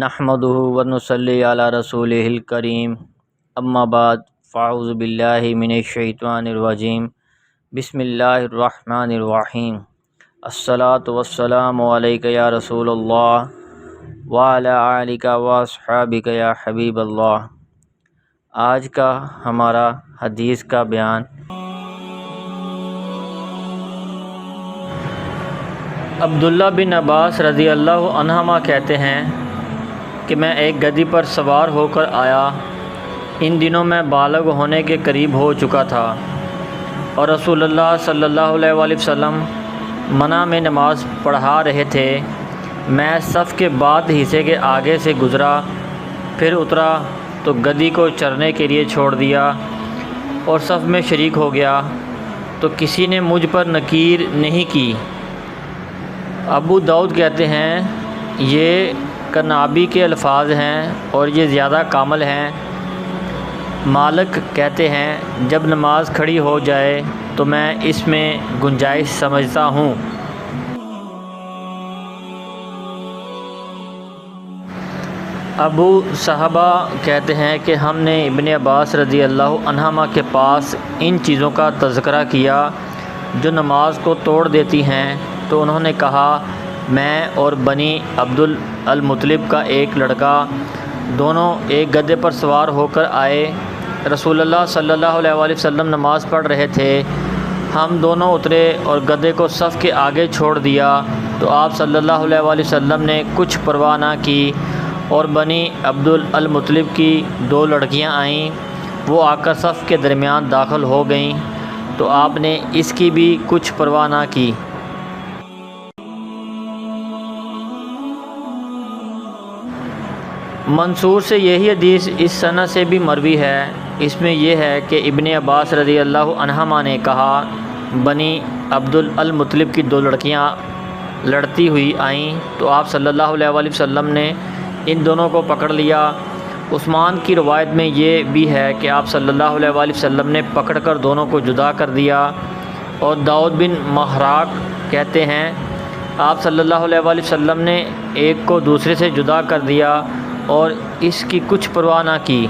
نحمدہ ونصلی علی رسولہ الکریم اما بعد فاعوذ باللہ من الشیطان الرجیم بسم اللہ الرحمن الرحیم الصلاۃ والسلام علیک یا رسول اللہ وعلی آلک واصحابک یا حبیب اللہ۔ آج کا ہمارا حدیث کا بیان عبداللہ بن عباس رضی اللہ عنہما کہتے ہیں کہ میں ایک گدی پر سوار ہو کر آیا۔ ان دنوں میں بالغ ہونے کے قریب ہو چکا تھا اور رسول اللہ صلی اللہ علیہ وآلہ وسلم منع میں نماز پڑھا رہے تھے۔ میں صف کے بعد حصے کے آگے سے گزرا، پھر اترا تو گدی کو چرنے کے لیے چھوڑ دیا اور صف میں شریک ہو گیا تو کسی نے مجھ پر نکیر نہیں کی۔ ابو داؤد کہتے ہیں یہ کنابی کے الفاظ ہیں اور یہ زیادہ کامل ہیں۔ مالک کہتے ہیں جب نماز کھڑی ہو جائے تو میں اس میں گنجائش سمجھتا ہوں۔ ابو صحابہ کہتے ہیں کہ ہم نے ابن عباس رضی اللہ عنہما کے پاس ان چیزوں کا تذکرہ کیا جو نماز کو توڑ دیتی ہیں، تو انہوں نے کہا میں اور بنی عبد المطلب کا ایک لڑکا دونوں ایک گدھے پر سوار ہو کر آئے۔ رسول اللہ صلی اللہ علیہ وآلہ وسلم نماز پڑھ رہے تھے، ہم دونوں اترے اور گدھے کو صف کے آگے چھوڑ دیا تو آپ صلی اللہ علیہ وآلہ وسلم نے کچھ پرواہ نہ کی اور بنی عبد المطلب کی دو لڑکیاں آئیں، وہ آ کر صف کے درمیان داخل ہو گئیں تو آپ نے اس کی بھی کچھ پرواہ نہ کی۔ منصور سے یہی حدیث اس سند سے بھی مروی ہے۔ اس میں یہ ہے کہ ابن عباس رضی اللہ عنہما نے کہا بنی عبد المطلب کی دو لڑکیاں لڑتی ہوئی آئیں تو آپ صلی اللہ علیہ وآلہ وسلم نے ان دونوں کو پکڑ لیا۔ عثمان کی روایت میں یہ بھی ہے کہ آپ صلی اللہ علیہ وآلہ وسلم نے پکڑ کر دونوں کو جدا کر دیا، اور داؤد بن محراق کہتے ہیں آپ صلی اللہ علیہ وآلہ وسلم نے ایک کو دوسرے سے جدا کر دیا اور اس کی کچھ پرواہ نہ کی۔